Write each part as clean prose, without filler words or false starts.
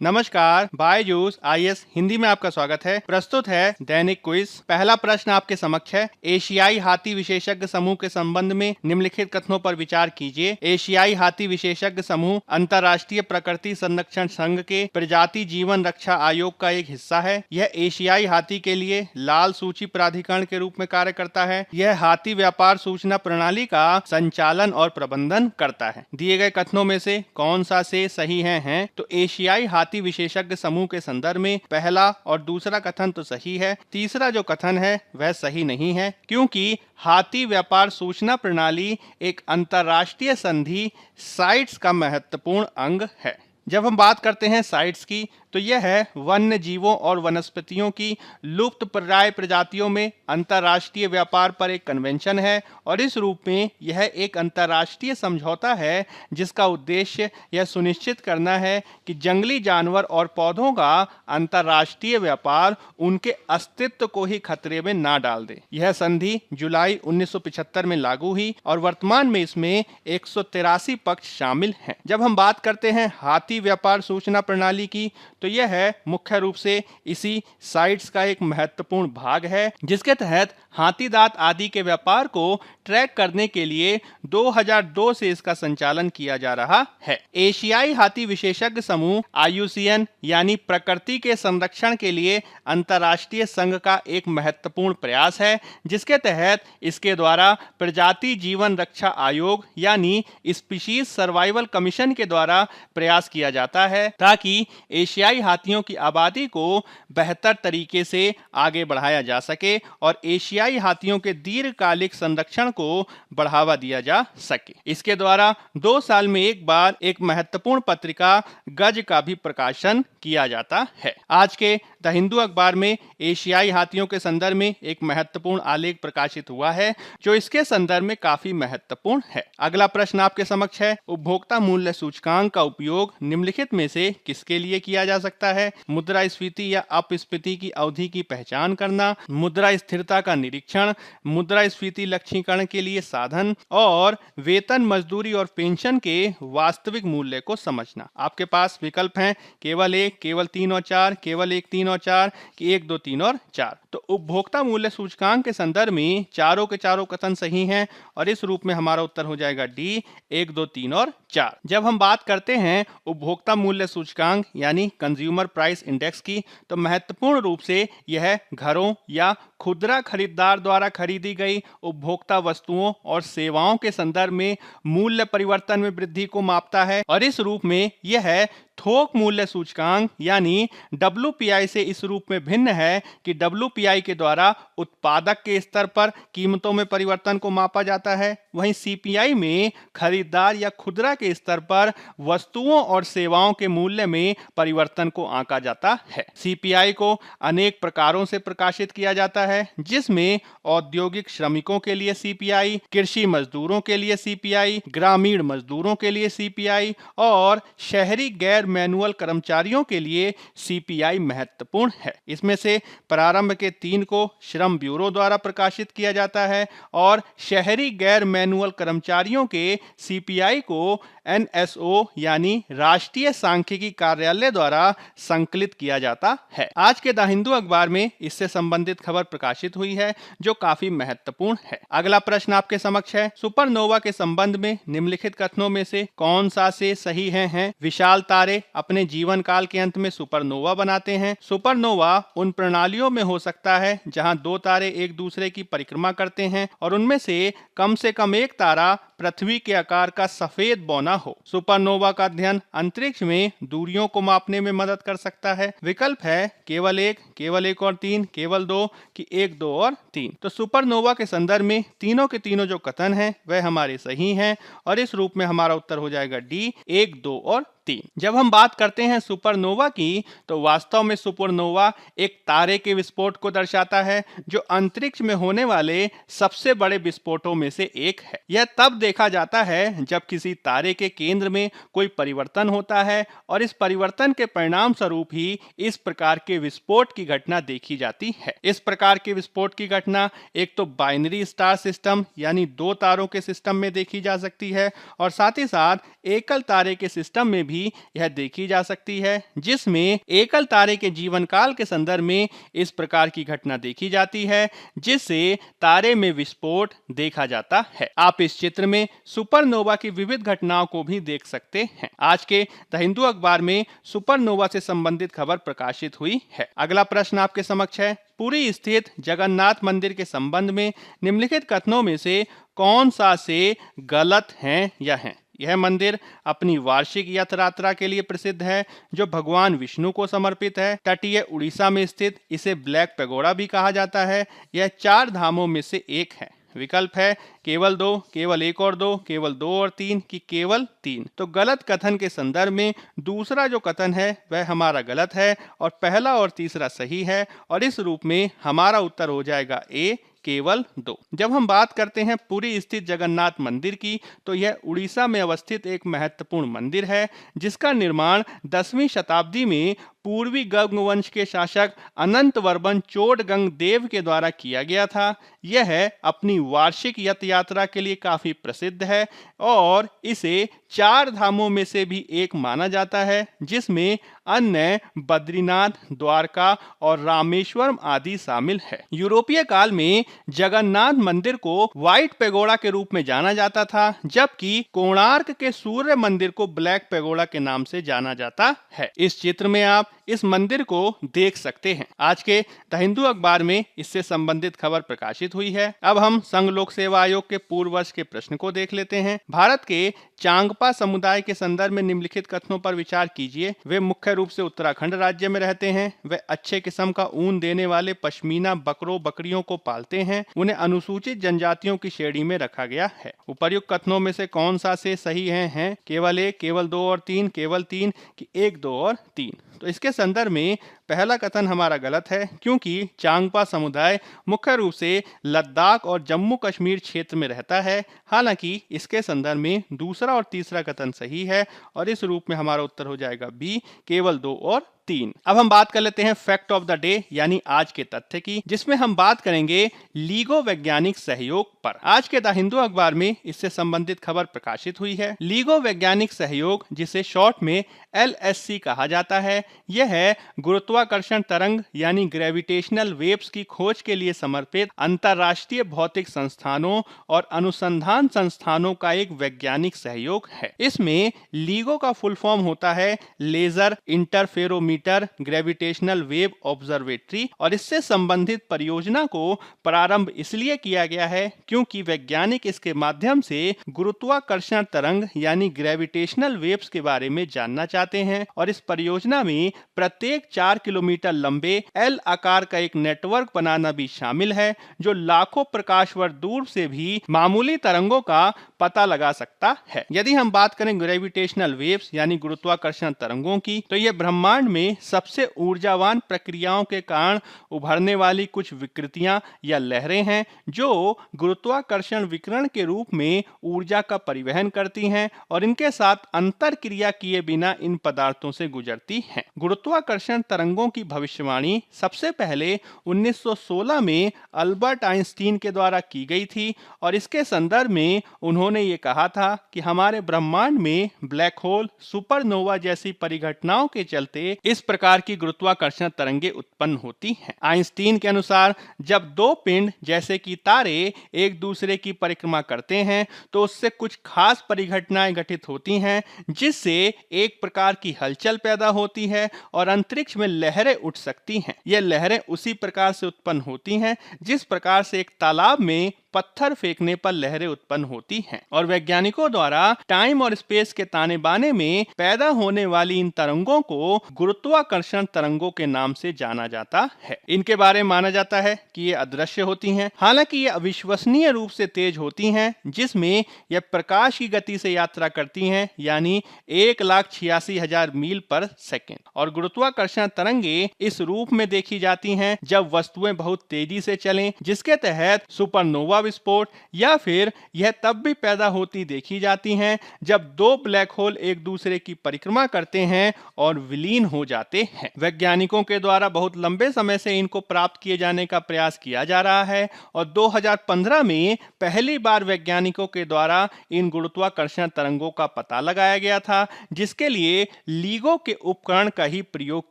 नमस्कार, बायजूस आईएएस हिंदी में आपका स्वागत है। प्रस्तुत है दैनिक क्विज। पहला प्रश्न आपके समक्ष है। एशियाई हाथी विशेषज्ञ समूह के संबंध में निम्नलिखित कथनों पर विचार कीजिए। एशियाई हाथी विशेषज्ञ समूह अंतर्राष्ट्रीय प्रकृति संरक्षण संघ के प्रजाति जीवन रक्षा आयोग का एक हिस्सा है। यह एशियाई हाथी के लिए लाल सूची प्राधिकरण के रूप में कार्य करता है। यह हाथी व्यापार सूचना प्रणाली का संचालन और प्रबंधन करता है। दिए गए कथनों में से कौन सा से सही है? तो एशियाई हाथी विशेषज्ञ समूह के संदर्भ में पहला और दूसरा कथन तो सही है। तीसरा जो कथन है वह सही नहीं है, क्योंकि हाथी व्यापार सूचना प्रणाली एक अंतर्राष्ट्रीय संधि साइट्स का महत्वपूर्ण अंग है। जब हम बात करते हैं साइट्स की, तो यह है वन्य जीवों और वनस्पतियों की लुप्त प्राय प्रजातियों में अंतर्राष्ट्रीय व्यापार पर एक कन्वेंशन है, और इस रूप में यह एक अंतर्राष्ट्रीय समझौता है जिसका उद्देश्य यह सुनिश्चित करना है कि जंगली जानवर और पौधों का अंतर्राष्ट्रीय व्यापार उनके अस्तित्व को ही खतरे में ना डाल दे। यह संधि जुलाई 1975 में लागू हुई और वर्तमान में इसमें 183 पक्ष शामिल हैं। जब हम बात करते हैं हाथी व्यापार सूचना प्रणाली की, तो यह है मुख्य रूप से इसी साइट्स का एक महत्वपूर्ण भाग है, जिसके तहत हाथी दांत आदि के व्यापार को ट्रैक करने के लिए 2002 से इसका संचालन किया जा रहा है। एशियाई हाथी विशेषज्ञ समूह IUCN यानी प्रकृति के संरक्षण के लिए अंतर्राष्ट्रीय संघ का एक महत्वपूर्ण प्रयास है, जिसके तहत इसके द्वारा प्रजाति जीवन रक्षा आयोग यानी स्पीशीज सर्वाइवल कमीशन के द्वारा प्रयास किया जाता है ताकि एशियाई हाथियों की आबादी को बेहतर तरीके से आगे बढ़ाया जा सके और एशियाई हाथियों के दीर्घकालिक संरक्षण को बढ़ावा दिया जा सके। इसके द्वारा 2 साल में एक बार एक महत्वपूर्ण पत्रिका गज का भी प्रकाशन किया जाता है। आज के द हिंदू अखबार में एशियाई हाथियों के संदर्भ में एक महत्वपूर्ण आलेख प्रकाशित हुआ है, जो इसके संदर्भ में काफी महत्वपूर्ण है। अगला प्रश्न आपके समक्ष है। उपभोक्ता मूल्य सूचकांक का उपयोग निम्नलिखित में से किसके लिए किया जा सकता है? मुद्रास्फीति या अपस्फीति की अवधि की पहचान करना, मुद्रा स्थिरता का निरीक्षण, मुद्रास्फीति लक्षीकरण के लिए साधन, और वेतन, मजदूरी और पेंशन के वास्तविक मूल्य को समझना। आपके पास विकल्प हैं केवल 1, केवल 3 और 4, केवल 1, 3 और 4, कि 1, 2, 3 और 4। तो उपभोक्ता मूल्य सूचकांक के संदर्भ में चारों के चारों कथन सही हैं, और इस रूप में हमारा उत्तर हो जाएगा डी, 1, 2, 3 और 4। जब हम बात करते हैं उपभोक्ता मूल्य सूचकांक यानी कंज्यूमर प्राइस इंडेक्स की, तो महत्वपूर्ण रूप से यह घरों या खुदरा खरीदार द्वारा खरीदी गई उपभोक्ता वस्तुओं और सेवाओं के संदर्भ में मूल्य परिवर्तन में वृद्धि को मापता है, और इस रूप में यह थोक मूल्य सूचकांक यानी WPI से इस रूप में भिन्न है कि WPI के द्वारा उत्पादक के स्तर पर कीमतों में परिवर्तन को मापा जाता है, वहीं CPI में खरीदार या खुदरा के स्तर पर वस्तुओं और सेवाओं के मूल्य में परिवर्तन को आंका जाता है। CPI को अनेक प्रकारों से प्रकाशित किया जाता है, जिसमें औद्योगिक श्रमिकों के लिए CPI, कृषि मजदूरों के लिए CPI, ग्रामीण मजदूरों के लिए CPI और शहरी गैर मैनुअल कर्मचारियों के लिए CPI महत्वपूर्ण है। इसमें से प्रारंभ के 3 को श्रम ब्यूरो द्वारा प्रकाशित किया जाता है और शहरी गैर मैनुअल कर्मचारियों के CPI को NSO यानी राष्ट्रीय सांख्यिकी कार्यालय द्वारा संकलित किया जाता है। आज के द हिंदू अखबार में इससे संबंधित खबर प्रकाशित हुई है, जो काफी महत्वपूर्ण है। अगला प्रश्न आपके समक्ष है। सुपरनोवा के संबंध में निम्नलिखित कथनों में से कौन सा से सही है? विशाल तारे अपने जीवन काल के अंत में सुपरनोवा बनाते हैं। सुपरनोवा उन प्रणालियों में हो सकता है जहां 2 तारे एक दूसरे की परिक्रमा करते हैं और उनमें से कम एक तारा पृथ्वी के आकार का सफेद बौना हो। सुपरनोवा का अध्ययन अंतरिक्ष में दूरियों को मापने में मदद कर सकता है। विकल्प है केवल 1, केवल 1 और 3, केवल 2, कि 1, 2 और 3। तो सुपरनोवा के संदर्भ में तीनों के तीनों जो कथन हैं वह हमारे सही हैं, और इस रूप में हमारा उत्तर हो जाएगा डी, 1, 2 और 3। जब हम बात करते हैं सुपरनोवा की, तो वास्तव में सुपरनोवा एक तारे के विस्फोट को दर्शाता है, जो अंतरिक्ष में होने वाले सबसे बड़े विस्फोटों में से एक है। यह तब देखा जाता है जब किसी तारे के केंद्र में कोई परिवर्तन होता है और इस परिवर्तन के परिणाम स्वरूप ही इस प्रकार के विस्फोट की घटना देखी जाती है। इस प्रकार के विस्फोट की घटना एक तो बाइनरी स्टार सिस्टम यानी दो तारों के सिस्टम में देखी जा सकती है और साथ ही साथ एकल तारे के सिस्टम में भी यह देखी जा सकती है, जिसमें एकल तारे के जीवन काल के संदर्भ में इस प्रकार की घटना देखी जाती है जिससे तारे में विस्फोट देखा जाता है। आप इस चित्र में सुपरनोवा की विविध घटनाओं को भी देख सकते हैं। आज के द हिंदू अखबार में सुपरनोवा से संबंधित खबर प्रकाशित हुई है। अगला प्रश्न आपके समक्ष है, पुरी स्थित जगन्नाथ मंदिर के संबंध में निम्नलिखित कथनों में से कौन सा से गलत है या है? यह मंदिर अपनी वार्षिक रथ यात्रा के लिए प्रसिद्ध है जो भगवान विष्णु को समर्पित है। तटीय उड़ीसा में स्थित इसे ब्लैक पैगोडा भी कहा जाता है। यह 4 धामों में से एक है। विकल्प है केवल 2, केवल 1 और 2, केवल 2 और 3 कि केवल 3। तो गलत कथन के संदर्भ में दूसरा जो कथन है वह हमारा गलत है और पहला और तीसरा सही है और इस रूप में हमारा उत्तर हो जाएगा ए, केवल 2। जब हम बात करते हैं पुरी स्थित जगन्नाथ मंदिर की तो यह उड़ीसा में अवस्थित एक महत्वपूर्ण मंदिर है जिसका निर्माण 10वीं शताब्दी में पूर्वी गंग वंश के शासक अनंत वर्मन चोडगंग देव के द्वारा किया गया था। यह अपनी वार्षिक रथ यात्रा के लिए काफी प्रसिद्ध है और इसे 4 धामों में से भी एक माना जाता है जिसमें अन्य बद्रीनाथ, द्वारका और रामेश्वरम आदि शामिल है। यूरोपीय काल में जगन्नाथ मंदिर को व्हाइट पैगोडा के रूप में जाना जाता था जबकि कोणार्क के सूर्य मंदिर को ब्लैक पैगोडा के नाम से जाना जाता है। इस चित्र में आप इस मंदिर को देख सकते हैं। आज के द हिंदू अखबार में इससे संबंधित खबर प्रकाशित हुई है। अब हम संघ लोक सेवा आयोग के पूर्व वर्ष के प्रश्न को देख लेते हैं। भारत के चांगपा समुदाय के संदर्भ में निम्नलिखित कथनों पर विचार कीजिए। वे मुख्य रूप से उत्तराखंड राज्य में रहते हैं। वे अच्छे किस्म का ऊन देने वाले पश्मीना बकरों बकरियों को पालते हैं। उन्हें अनुसूचित जनजातियों की श्रेणी में रखा गया है। उपर्युक्त कथनों में से कौन सा से सही है? केवल 1, केवल 2 और 3, केवल 3 कि 1, 2 और 3। तो इसके संदर्भ में पहला कथन हमारा गलत है क्योंकि चांगपा समुदाय मुख्य रूप से लद्दाख और जम्मू कश्मीर क्षेत्र में रहता है। हालांकि इसके संदर्भ में दूसरा और तीसरा कथन सही है और इस रूप में हमारा उत्तर हो जाएगा बी, केवल 2 और 3। अब हम बात कर लेते हैं फैक्ट ऑफ द डे यानी आज के तथ्य की, जिसमें हम बात करेंगे लीगो वैज्ञानिक सहयोग पर। आज के द हिंदू अखबार में इससे संबंधित खबर प्रकाशित हुई है। लीगो वैज्ञानिक सहयोग, जिसे शॉर्ट में LSC कहा जाता है, यह है गुरुत्वाकर्षण तरंग यानी ग्रेविटेशनल वेव्स की खोज के लिए समर्पित अंतरराष्ट्रीय भौतिक संस्थानों और अनुसंधान संस्थानों का एक वैज्ञानिक सहयोग है। इसमें लीगो का फुल फॉर्म होता है laser interferometer gravitational wave observatory और इससे संबंधित परियोजना को प्रारंभ इसलिए किया गया है क्योंकि वैज्ञानिक इसके माध्यम से गुरुत्वाकर्षण तरंग यानी ग्रेविटेशनल वेव्स के बारे में जानना चाहते हैं और इस परियोजना में प्रत्येक 4 किलोमीटर लंबे एल आकार का एक नेटवर्क बनाना भी शामिल है जो लाखों प्रकाश वर्ष दूर से भी मामूली तरंगों का पता लगा सकता है। यदि हम बात करें ग्रेविटेशनल वेव्स यानी गुरुत्वाकर्षण तरंगों की तो यह ब्रह्मांड में सबसे ऊर्जावान प्रक्रियाओं के कारण उभरने वाली कुछ विकृतियां या लहरें हैं जो गुरुत्वाकर्षण विकिरण के रूप में ऊर्जा का परिवहन करती हैं और इनके साथ अंतर क्रिया किए बिना इन पदार्थों से गुजरती हैं। गुरुत्वाकर्षण तरंगों की भविष्यवाणी सबसे पहले 1916 में अल्बर्ट आइंस्टीन के द्वारा की गई थी और इसके संदर्भ में उन्होंने ये कहा था कि हमारे ब्रह्मांड में ब्लैक होल, सुपरनोवा जैसी परिघटनाओं के चलते इस प्रकार की गुरुत्वाकर्षण तरंगें उत्पन्न होती हैं। आइंस्टीन के अनुसार जब दो पिंड जैसे कि तारे एक दूसरे की परिक्रमा करते हैं तो उससे कुछ खास परिघटनाएं घटित होती हैं जिससे एक प्रकार की हलचल पैदा होती है और अंतरिक्ष में लहरें उठ सकती हैं। ये लहरें उसी प्रकार से उत्पन्न होती हैं जिस प्रकार से एक तालाब में पत्थर फेंकने पर लहरें उत्पन्न होती हैं और वैज्ञानिकों द्वारा टाइम और स्पेस के ताने बाने में पैदा होने वाली इन तरंगों को गुरुत्वाकर्षण तरंगों के नाम से जाना जाता है। इनके बारे में माना जाता है कि ये अदृश्य होती हैं, हालांकि ये अविश्वसनीय रूप से तेज होती हैं जिसमें यह प्रकाश की गति से यात्रा करती हैं यानी 1,86,000 मील पर सेकेंड। और गुरुत्वाकर्षण तरंगे इस रूप में देखी जाती हैं जब वस्तुएं बहुत तेजी से चलें जिसके तहत सुपरनोवा गुरुत्वा विस्फोट, या फिर यह तब भी पैदा होती देखी जाती हैं जब दो ब्लैक होल एक दूसरे की परिक्रमा करते हैं और विलीन हो जाते हैं। वैज्ञानिकों के द्वारा बहुत लंबे समय से इनको प्राप्त किए जाने का प्रयास किया जा रहा है और 2015 में पहली बार वैज्ञानिकों के द्वारा इन गुरुत्वाकर्षण तरंगों का पता लगाया गया था, जिसके लिए LIGO के उपकरण का ही प्रयोग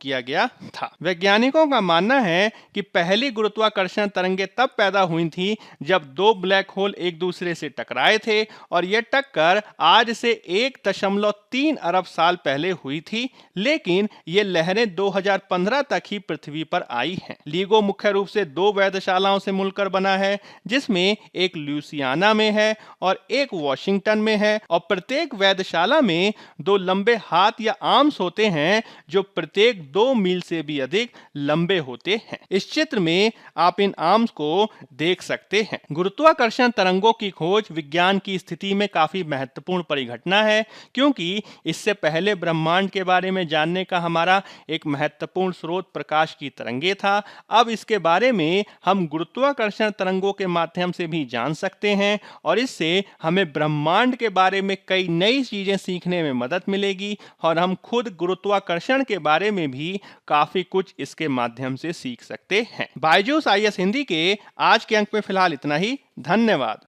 किया गया था। वैज्ञानिकों का मानना है कि पहली गुरुत्वाकर्षण तरंगें तब पैदा हुई थी जब दो ब्लैक होल एक दूसरे से टकराए थे और यह टक्कर आज से 1.3 अरब साल पहले हुई थी, लेकिन ये लहरें 2015 तक ही पृथ्वी पर आई हैं। LIGO मुख्य रूप से दो वेधशालाओं से मिलकर बना है, जिसमें एक लुइसियाना में है और एक वॉशिंगटन में है, और प्रत्येक वेधशाला में दो लंबे हाथ या आर्म्स होते हैं जो प्रत्येक 2 मील से भी अधिक लंबे होते हैं। इस चित्र में आप इन आर्म्स को देख सकते हैं। गुरुत्वाकर्षण तरंगों की खोज विज्ञान की स्थिति में काफी महत्वपूर्ण परिघटना है, क्योंकि इससे पहले ब्रह्मांड के बारे में जानने का हमारा एक महत्वपूर्ण स्रोत प्रकाश की तरंगें था। अब इसके बारे में हम गुरुत्वाकर्षण तरंगों के माध्यम से भी जान सकते हैं और इससे हमें ब्रह्मांड के बारे में कई नई चीजें सीखने में मदद मिलेगी और हम खुद गुरुत्वाकर्षण के बारे में भी काफी कुछ इसके माध्यम से सीख सकते हैं। बायजूस IAS हिंदी के आज के अंक में फिलहाल इतना ही। धन्यवाद।